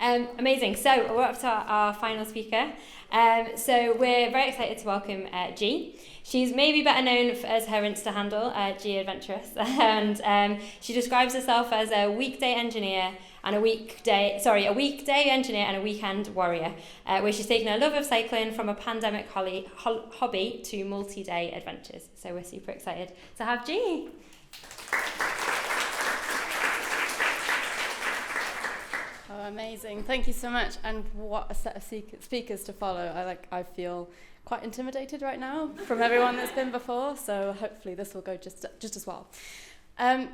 Amazing. So we're up to our final speaker. So we're very excited to welcome G. She's maybe better known as her Insta handle, G Adventurous, and she describes herself as a weekday engineer and a weekday engineer and a weekend warrior, where she's taken her love of cycling from a pandemic hobby to multi-day adventures. So we're super excited to have G. Oh, amazing. Thank you so much. And what a set of speakers to follow. I feel quite intimidated right now from everyone that's been before, so hopefully this will go just as well. I'm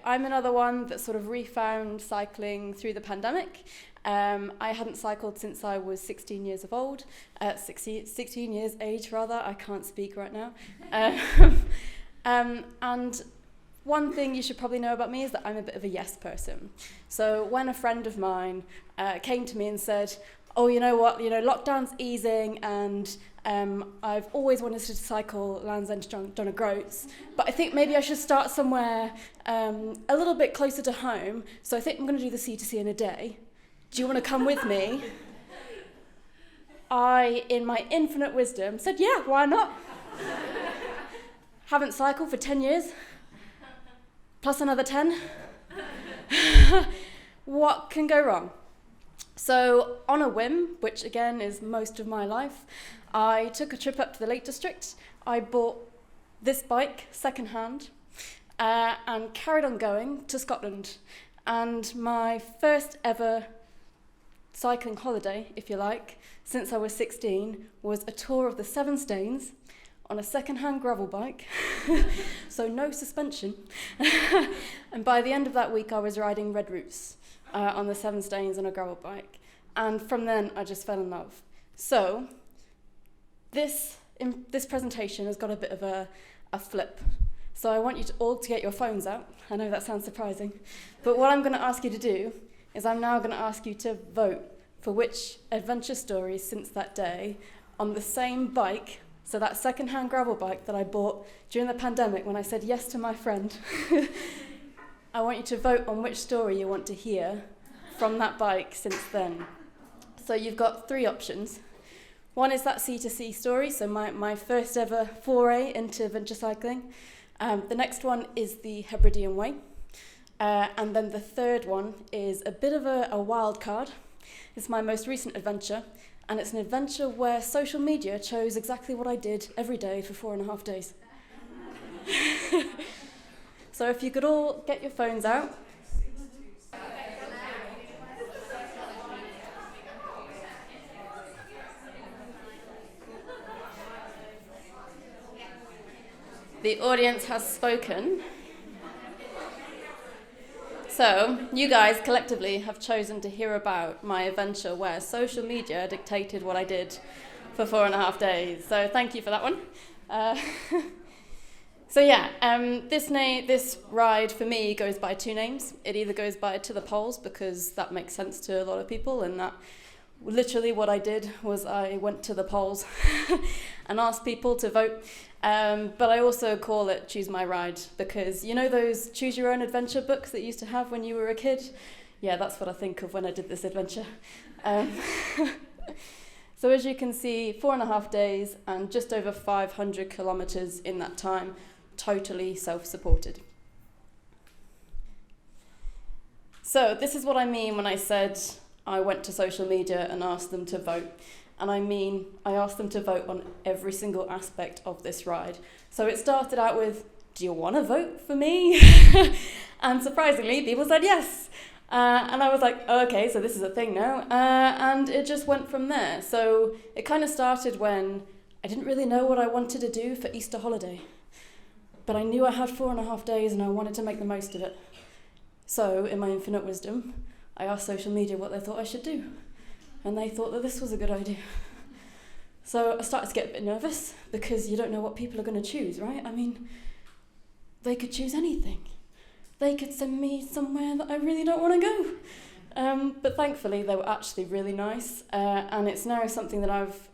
another one that sort of refound cycling through the pandemic. I hadn't cycled since I was 16 years of old, 16 years age rather, I can't speak right now. And one thing you should probably know about me is that I'm a bit of a yes person. So when a friend of mine came to me and said, oh, you know what, lockdown's easing and I've always wanted to cycle Land's End to John O'Groats, but I think maybe I should start somewhere a little bit closer to home, so I think I'm going to do the C2C in a day. Do you want to come with me? I, in my infinite wisdom, said, yeah, why not? Haven't cycled for 10 years. Plus another 10. What can go wrong? So on a whim, which again is most of my life, I took a trip up to the Lake District. I bought this bike secondhand and carried on going to Scotland. And my first ever cycling holiday, if you like, since I was 16, was a tour of the Seven Stains on a second-hand gravel bike, so no suspension. And by the end of that week, I was riding red routes on the Seven Stains on a gravel bike. And from then, I just fell in love. So this presentation has got a bit of a flip. So I want you all to get your phones out. I know that sounds surprising. But what I'm going to ask you to do is I'm now going to ask you to vote for which adventure stories since that day on the same bike, so that second-hand gravel bike that I bought during the pandemic when I said yes to my friend. I want you to vote on which story you want to hear from that bike since then. So you've got three options. One is that C2C story, so my first ever foray into adventure cycling. The next one is the Hebridean Way. And then the third one is a bit of a wild card. It's my most recent adventure. And it's an adventure where social media chose exactly what I did every day for 4.5 days. So if you could all get your phones out. The audience has spoken. So, you guys collectively have chosen to hear about my adventure where social media dictated what I did for 4.5 days. So thank you for that one. This ride for me goes by two names. It either goes by To the Polls, because that makes sense to a lot of people, and that literally what I did was I went to the polls and asked people to vote. But I also call it Choose My Ride, because you know those Choose Your Own Adventure books that you used to have when you were a kid? Yeah, that's what I think of when I did this adventure. So as you can see, 4.5 days and just over 500 kilometers in that time, totally self-supported. So this is what I mean when I said I went to social media and asked them to vote. And I mean, I asked them to vote on every single aspect of this ride. So it started out with, do you want to vote for me? And surprisingly, people said yes. And I was like, oh, okay, so this is a thing now. And it just went from there. So it kind of started when I didn't really know what I wanted to do for Easter holiday. But I knew I had 4.5 days and I wanted to make the most of it. So in my infinite wisdom, I asked social media what they thought I should do. And they thought that this was a good idea. So I started to get a bit nervous because you don't know what people are going to choose, right? I mean, they could choose anything. They could send me somewhere that I really don't want to go. But thankfully, they were actually really nice. And it's now something that I've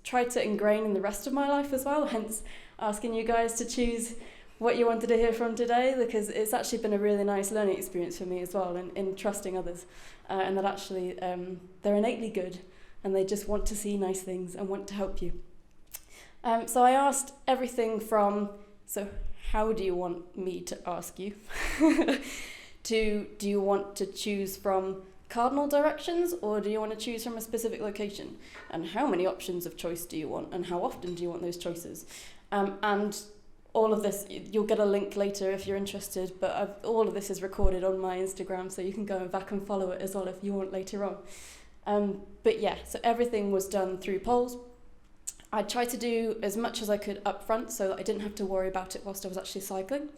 tried to ingrain in the rest of my life as well, hence asking you guys to choose what you wanted to hear from today, because it's actually been a really nice learning experience for me as well in trusting others, and that actually they're innately good and they just want to see nice things and want to help you. So I asked everything from, so how do you want me to ask you, to do you want to choose from cardinal directions, or do you want to choose from a specific location? And how many options of choice do you want, and how often do you want those choices? And all of this, you'll get a link later if you're interested, but all of this is recorded on my Instagram, so you can go back and follow it as well if you want later on. But yeah, so everything was done through polls. I tried to do as much as I could up front so that I didn't have to worry about it whilst I was actually cycling.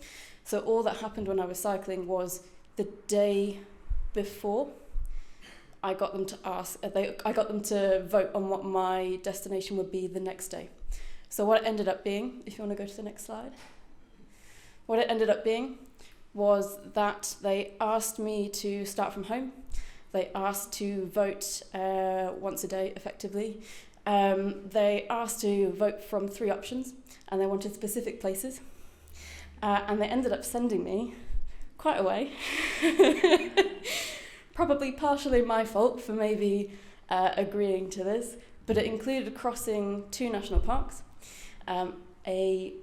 So all that happened when I was cycling was the day before, I got them to vote on what my destination would be the next day. So what it ended up being, if you want to go to the next slide, what it ended up being was that they asked me to start from home. They asked to vote once a day, effectively. They asked to vote from 3 options, and they wanted specific places. And they ended up sending me quite a way. Probably partially my fault for maybe agreeing to this, but it included crossing 2 national parks, a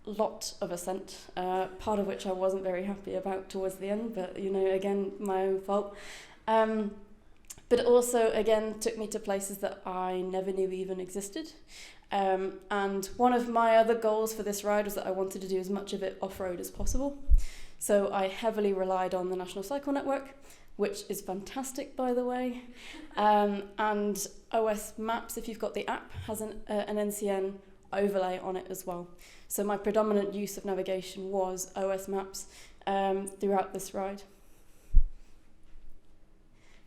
lot of ascent, part of which I wasn't very happy about towards the end, but again, my own fault. But it also, again, took me to places that I never knew even existed. And one of my other goals for this ride was that I wanted to do as much of it off-road as possible. So I heavily relied on the National Cycle Network, which is fantastic, by the way. And OS Maps, if you've got the app, has an NCN overlay on it as well. So my predominant use of navigation was OS Maps throughout this ride.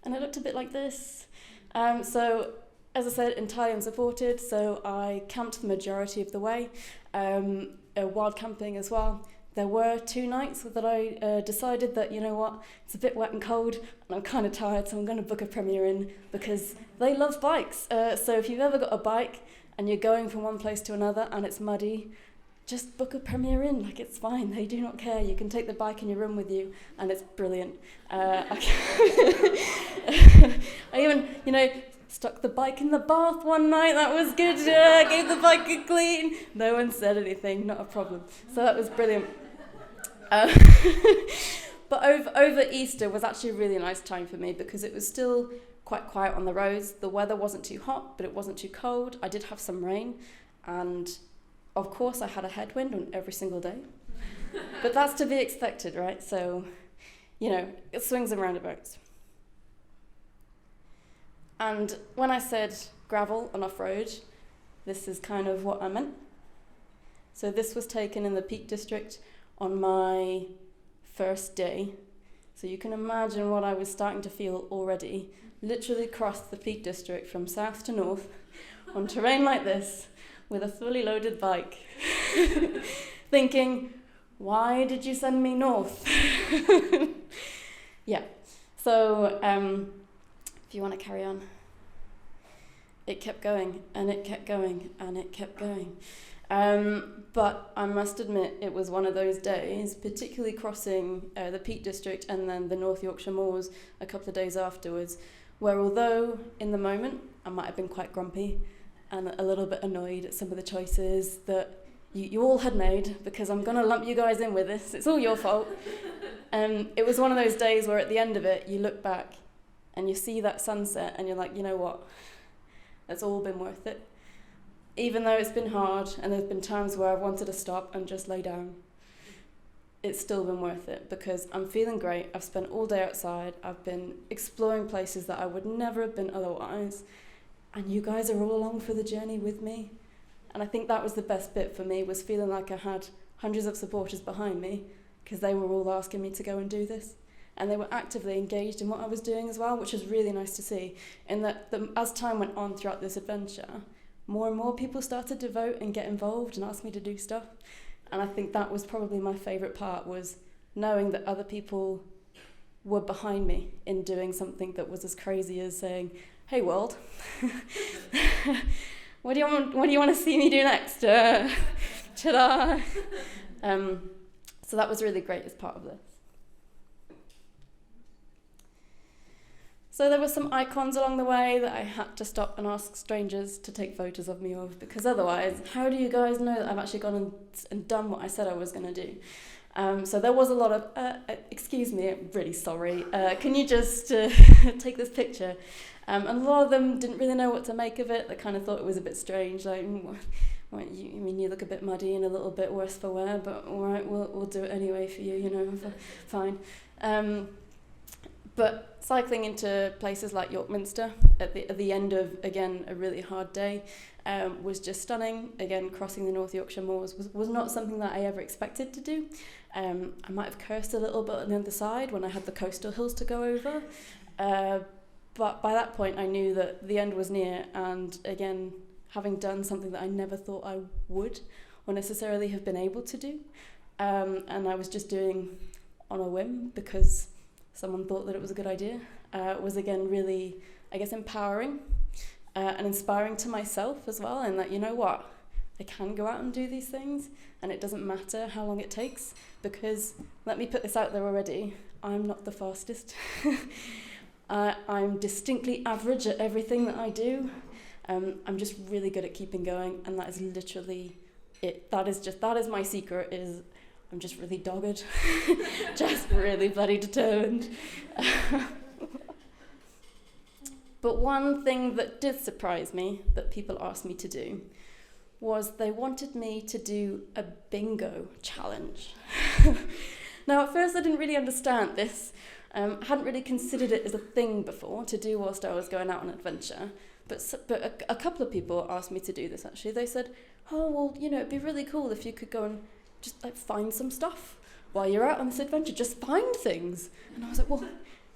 And it looked a bit like this. So, as I said, entirely unsupported, so I camped the majority of the way, wild camping as well. There were 2 nights that I decided that, you know what, it's a bit wet and cold, and I'm kind of tired, so I'm going to book a Premier Inn, because they love bikes. So if you've ever got a bike and you're going from one place to another and it's muddy, just book a Premier Inn, like it's fine, they do not care. You can take the bike in your room with you, and it's brilliant. I even, stuck the bike in the bath one night, that was good, gave the bike a clean. No one said anything, not a problem. So that was brilliant. But over Easter was actually a really nice time for me, because it was still quite quiet on the roads. The weather wasn't too hot, but it wasn't too cold. I did have some rain, and of course I had a headwind on every single day. But that's to be expected, right? So, it swings and roundabouts. And when I said gravel and off-road, this is kind of what I meant. So this was taken in the Peak District on my first day. So you can imagine what I was starting to feel already. Literally crossed the Peak District from south to north on terrain like this with a fully loaded bike. Thinking, why did you send me north? Yeah, so if you want to carry on. It kept going, and it kept going, and it kept going. But I must admit, it was one of those days, particularly crossing the Peak District and then the North Yorkshire Moors a couple of days afterwards, where although in the moment I might have been quite grumpy and a little bit annoyed at some of the choices that you all had made, because I'm going to lump you guys in with this, it's all your fault. It was one of those days where at the end of it, you look back and you see that sunset and you're like, you know what? It's all been worth it. Even though it's been hard and there's been times where I've wanted to stop and just lay down, it's still been worth it, because I'm feeling great. I've spent all day outside. I've been exploring places that I would never have been otherwise. And you guys are all along for the journey with me. And I think that was the best bit for me, was feeling like I had hundreds of supporters behind me, because they were all asking me to go and do this. And they were actively engaged in what I was doing as well, which was really nice to see. And that as time went on throughout this adventure, more and more people started to vote and get involved and ask me to do stuff. And I think that was probably my favourite part, was knowing that other people were behind me in doing something that was as crazy as saying, hey world, what do you want to see me do next? Ta-da! So that was really great as part of this. So there were some icons along the way that I had to stop and ask strangers to take photos of me of, because otherwise, how do you guys know that I've actually gone and done what I said I was going to do? So there was a lot of, excuse me, I'm really sorry, can you just take this picture? And a lot of them didn't really know what to make of it. They kind of thought it was a bit strange, like, you look a bit muddy and a little bit worse for wear, but all right, we'll do it anyway for you, fine. But cycling into places like York Minster at the end of, again, a really hard day was just stunning. Again, crossing the North Yorkshire moors was not something that I ever expected to do. I might have cursed a little bit on the other side when I had the coastal hills to go over. But by that point, I knew that the end was near. And again, having done something that I never thought I would or necessarily have been able to do. And I was just doing on a whim because someone thought that it was a good idea, was again really, I guess, empowering and inspiring to myself as well, and that, you know what, I can go out and do these things and it doesn't matter how long it takes, because let me put this out there already, I'm not the fastest. I'm distinctly average at everything that I do. I'm just really good at keeping going, and that is literally it. That is my secret, is I'm just really dogged, just really bloody determined. But one thing that did surprise me, that people asked me to do, was they wanted me to do a bingo challenge. Now, at first I didn't really understand this. I hadn't really considered it as a thing before to do whilst I was going out on an adventure. But a couple of people asked me to do this, actually. They said, oh, well, it'd be really cool if you could go and just find some stuff while you're out on this adventure. Just find things. And I was like, well,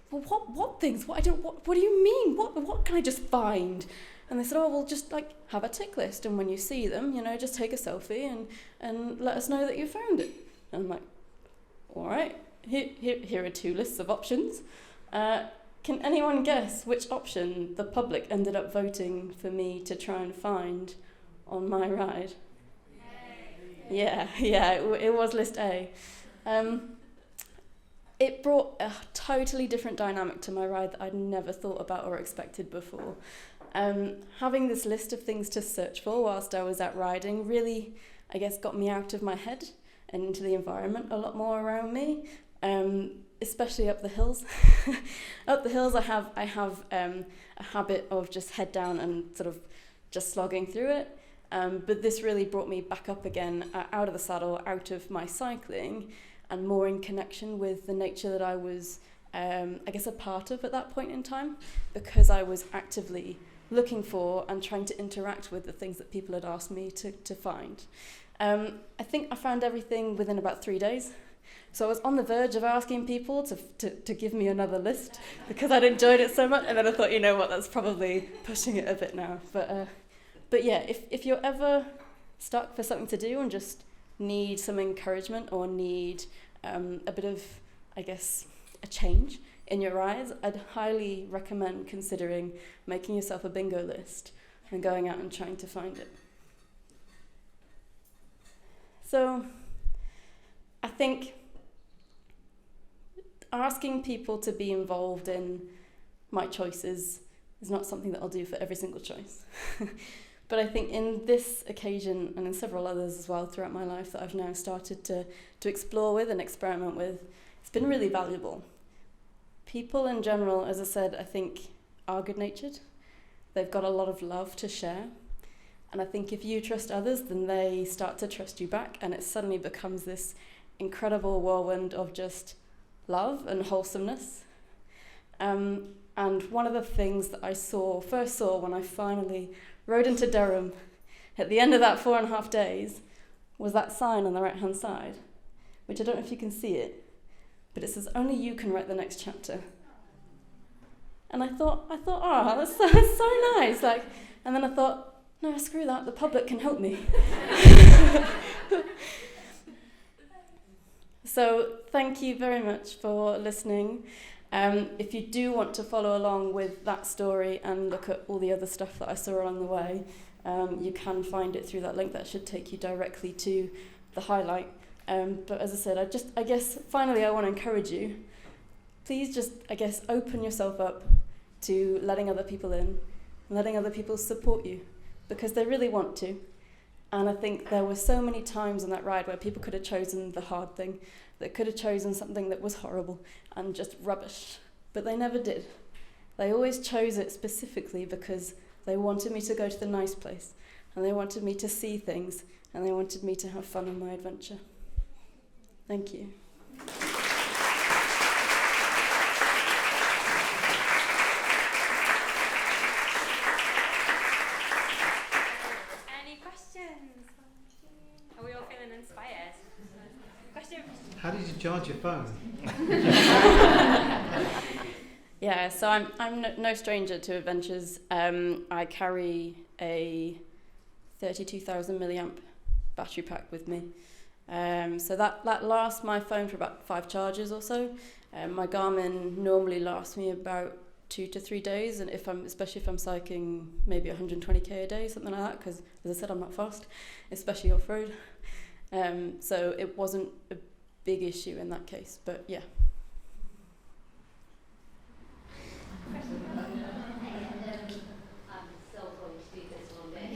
what things? What do you mean? What can I just find? And they said, oh, well, just have a tick list, and when you see them, just take a selfie and let us know that you found it. And I'm like, all right, here are 2 lists of options. Can anyone guess which option the public ended up voting for me to try and find on my ride? Yeah, it was list A. It brought a totally different dynamic to my ride that I'd never thought about or expected before. Having this list of things to search for whilst I was out riding really, I guess, got me out of my head and into the environment a lot more around me, especially up the hills. Up the hills, I have a habit of just head down and sort of just slogging through it. But this really brought me back up again, out of the saddle, out of my cycling, and more in connection with the nature that I was, I guess, a part of at that point in time, because I was actively looking for and trying to interact with the things that people had asked me to find. I think I found everything within about 3 days. So I was on the verge of asking people to give me another list because I'd enjoyed it so much, and then I thought, you know what, that's probably pushing it a bit now. But yeah, if you're ever stuck for something to do and just need some encouragement or need a bit of, I guess, a change in your rides, I'd highly recommend considering making yourself a bingo list and going out and trying to find it. So I think asking people to be involved in my choices is not something that I'll do for every single choice. But I think in this occasion, and in several others as well throughout my life that I've now started to explore with and experiment with, it's been really valuable. People in general, as I said, I think are good-natured. They've got a lot of love to share. And I think if you trust others, then they start to trust you back, and it suddenly becomes this incredible whirlwind of just love and wholesomeness. And one of the things that I first saw when I finally rode into Durham at the end of that 4.5 days was that sign on the right-hand side, which I don't know if you can see it, but it says, only you can write the next chapter. And I thought, oh, that's so nice. And then I thought, no, screw that, the public can help me. So thank you very much for listening. If you do want to follow along with that story and look at all the other stuff that I saw along the way, you can find it through that link that should take you directly to the highlight. But as I said, I guess finally I want to encourage you. Please just, I guess, open yourself up to letting other people in, letting other people support you, because they really want to. And I think there were so many times on that ride where people could have chosen the hard thing, that could have chosen something that was horrible and just rubbish, but they never did. They always chose it specifically because they wanted me to go to the nice place, and they wanted me to see things, and they wanted me to have fun on my adventure. Thank you. Any questions? Are we all feeling inspired? Question? How did you charge your phone? Yeah, so I'm no stranger to adventures. I carry a 32,000 milliamp battery pack with me. So that lasts my phone for about 5 charges or so. My Garmin normally lasts me about 2 to 3 days, and especially if I'm cycling maybe 120k a day, something like that, because as I said, I'm not fast, especially off-road. So it wasn't a big issue in that case, but yeah. I'm still going to do this all day.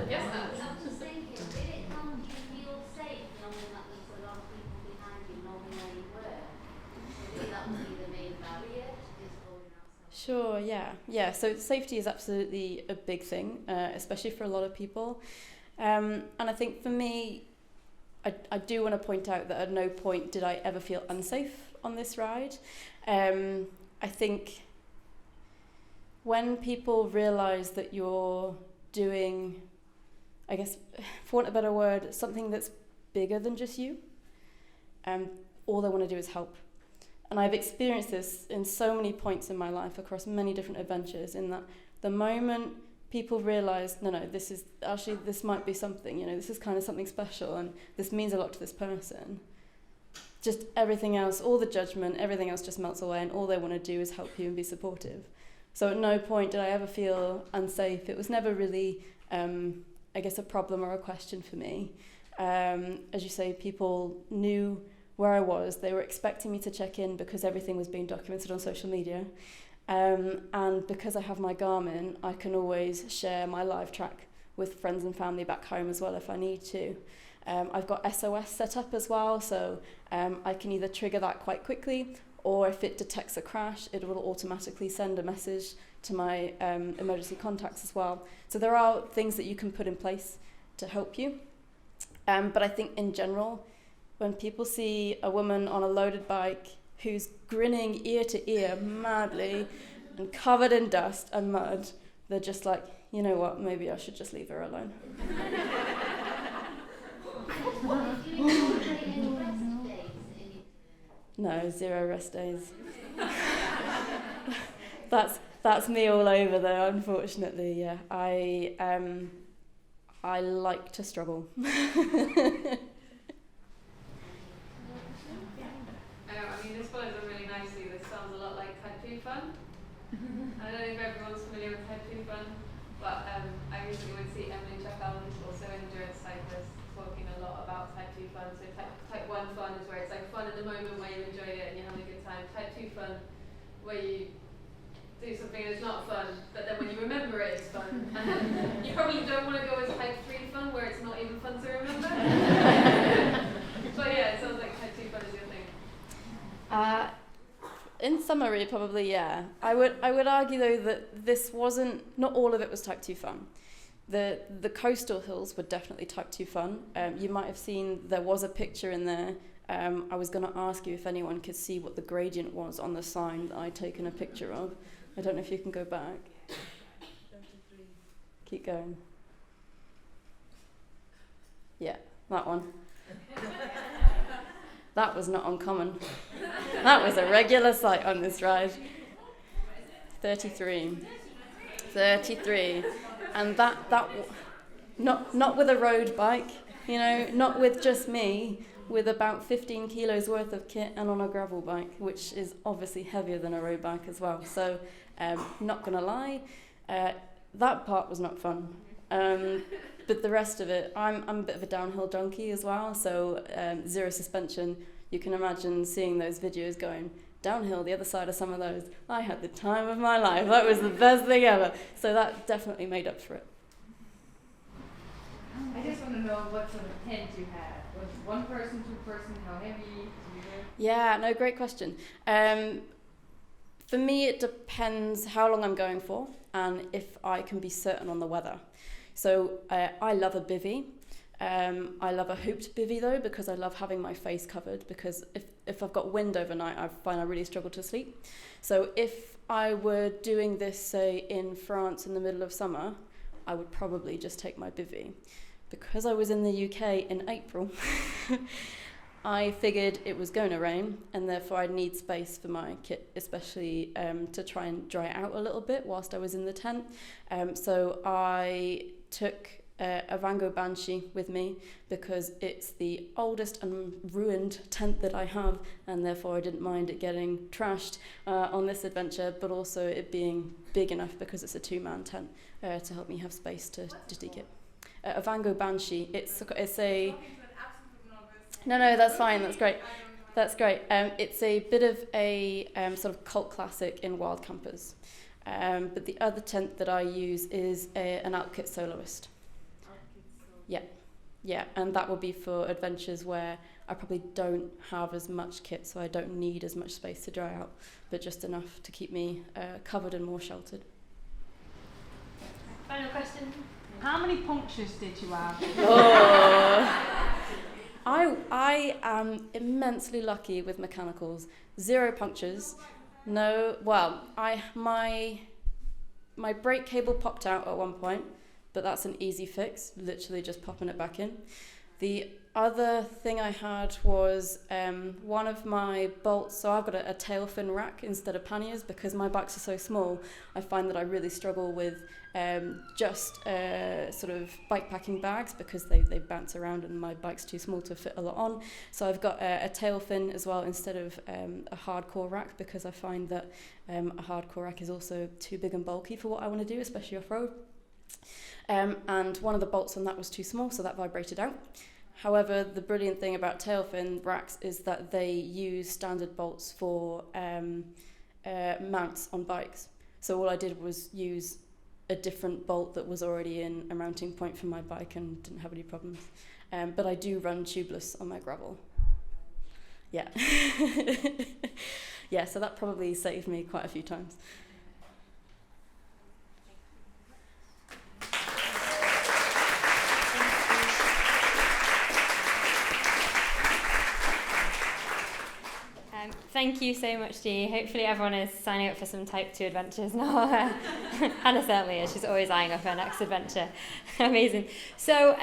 Yes, I'm just thinking, did it help you feel safe knowing that there's a lot of people behind you knowing where you were? I think that would be the main barrier, is going outside. Sure, yeah. So safety is absolutely a big thing, especially for a lot of people. And I think for me, I do want to point out that at no point did I ever feel unsafe on this ride. I think when people realise that you're doing, I guess, for want of a better word, something that's bigger than just you, all they want to do is help. And I've experienced this in so many points in my life across many different adventures, in that the moment people realise, no, this might be something, this is kind of something special and this means a lot to this person, just everything else, all the judgment, everything else just melts away, and all they want to do is help you and be supportive. So at no point did I ever feel unsafe. It was never really, I guess, a problem or a question for me. As you say, people knew where I was. They were expecting me to check in because everything was being documented on social media. And because I have my Garmin, I can always share my live track with friends and family back home as well if I need to. I've got SOS set up as well, so I can either trigger that quite quickly, or if it detects a crash, it will automatically send a message to my emergency contacts as well. So there are things that you can put in place to help you. But I think in general, when people see a woman on a loaded bike who's grinning ear to ear madly and covered in dust and mud, they're just like, you know what, maybe I should just leave her alone. Do you incorporate any rest days in it? No, 0 rest days. That's me all over though, unfortunately, yeah. I like to struggle. This follows on really nicely. This sounds a lot like Type 2 fun. I don't know if everyone's familiar with Type 2 fun, but I recently went to see Emily Chappell, who's also an endurance cyclist, talking a lot about Type 2 fun. So type 1 fun is where it's like fun in the moment where you enjoy it and you're having a good time. Type 2 fun, where you do something that's not fun, but then when you remember it, it's fun. And then you probably don't want to go as Type 3 fun, where it's not even fun to remember. But yeah, it sounds like Type 2 fun is your thing. In summary, probably, yeah. I would argue though that this wasn't, not all of it was Type 2 fun. The coastal hills were definitely Type 2 fun. You might have seen there was a picture in there. I was going to ask you if anyone could see what the gradient was on the sign that I'd taken a picture of. I don't know if you can go back. 33. Keep going. Yeah, that one. That was not uncommon. That was a regular sight on this ride. 33. And not with a road bike, not with just me, with about 15 kilos worth of kit and on a gravel bike, which is obviously heavier than a road bike as well. So, not gonna lie, that part was not fun. But the rest of it, I'm a bit of a downhill junkie as well. So zero suspension, you can imagine seeing those videos going downhill the other side of some of those. I had the time of my life. That was the best thing ever. So that definitely made up for it. I just want to know what sort of tent you had. Was it one person, two person, how heavy? Yeah, no, great question. For me, it depends how long I'm going for and if I can be certain on the weather. So I love a bivvy. I love a hooped bivvy though, because I love having my face covered, because if I've got wind overnight, I find I really struggle to sleep. So if I were doing this, say, in France in the middle of summer, I would probably just take my bivvy. Because I was in the UK in April, I figured it was going to rain, and therefore I'd need space for my kit, especially to try and dry it out a little bit whilst I was in the tent. So I took a Van Gogh Banshee with me, because it's the oldest and ruined tent that I have, and therefore I didn't mind it getting trashed on this adventure, but also it being big enough because it's a 2-man tent to help me have space to dig it. A Van Gogh Banshee, it's a no, that's fine, that's great. That's great. It's a bit of a sort of cult classic in wild campers. But the other tent that I use is an Alpkit Soloist. Yeah, and that will be for adventures where I probably don't have as much kit, so I don't need as much space to dry out, but just enough to keep me covered and more sheltered. Final question. How many punctures did you have? Oh. I am immensely lucky with mechanicals. 0 punctures. No, well, my brake cable popped out at one point, but that's an easy fix, literally just popping it back in. The other thing I had was one of my bolts, so I've got a tail fin rack instead of panniers, because my bikes are so small. I find that I really struggle with just sort of bike packing bags, because they bounce around and my bike's too small to fit a lot on. So I've got a tail fin as well instead of a hardcore rack, because I find that a hardcore rack is also too big and bulky for what I want to do, especially off-road. And one of the bolts on that was too small, so that vibrated out. However, the brilliant thing about tail fin racks is that they use standard bolts for mounts on bikes. So all I did was use a different bolt that was already in a mounting point for my bike and didn't have any problems. But I do run tubeless on my gravel. Yeah. Yeah, so that probably saved me quite a few times. Thank you so much, Dee. Hopefully everyone is signing up for some Type 2 adventures now. Hannah certainly is. She's always eyeing up her next adventure. Amazing. So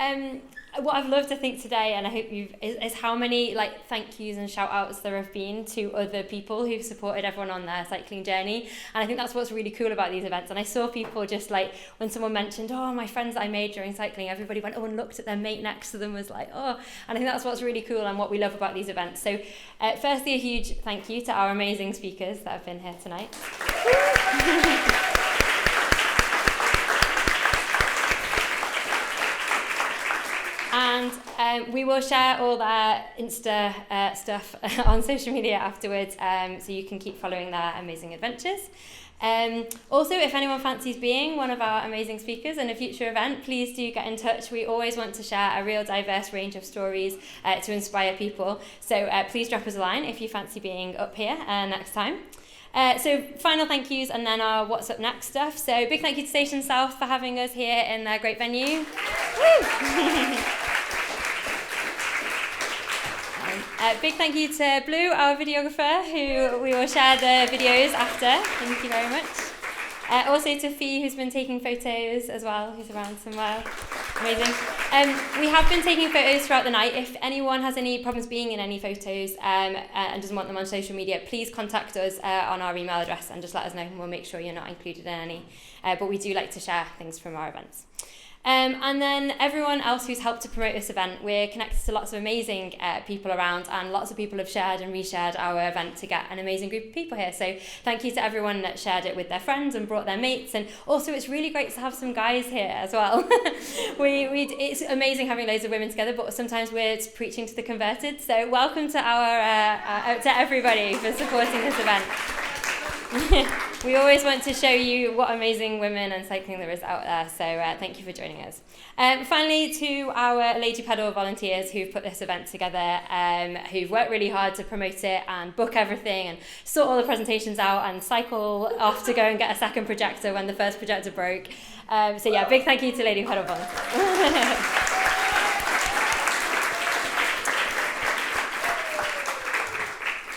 what I've loved, I think, today, and I hope is how many thank yous and shout outs there have been to other people who've supported everyone on their cycling journey. And I think that's what's really cool about these events. And I saw people just when someone mentioned, oh, my friends that I made during cycling, everybody went, oh, and looked at their mate next to them, was like, oh. And I think that's what's really cool and what we love about these events. So firstly, a huge thank you to our amazing speakers that have been here tonight. And we will share all their Insta stuff on social media afterwards, so you can keep following their amazing adventures. Also, if anyone fancies being one of our amazing speakers in a future event, please do get in touch. We always want to share a real diverse range of stories to inspire people. So please drop us a line if you fancy being up here next time. So final thank yous and then our What's Up Next stuff. So big thank you to Station South for having us here in their great venue. Woo! Big thank you to Blue, our videographer, who we will share the videos after. Thank you very much. Also to Fee, who's been taking photos as well, who's around somewhere. Amazing. We have been taking photos throughout the night. If anyone has any problems being in any photos and doesn't want them on social media, please contact us on our email address and just let us know, and we'll make sure you're not included in any. But we do like to share things from our events. And then everyone else who's helped to promote this event, we're connected to lots of amazing people around, and lots of people have shared and reshared our event to get an amazing group of people here. So thank you to everyone that shared it with their friends and brought their mates. And also it's really great to have some guys here as well. It's amazing having loads of women together, but sometimes we're preaching to the converted. So welcome to to everybody for supporting this event. We always want to show you what amazing women and cycling there is out there, so thank you for joining us. Finally, to our Lady Pedal volunteers who've put this event together, who've worked really hard to promote it and book everything and sort all the presentations out and cycle off to go and get a second projector when the first projector broke. So yeah, big thank you to Lady Pedal volunteers.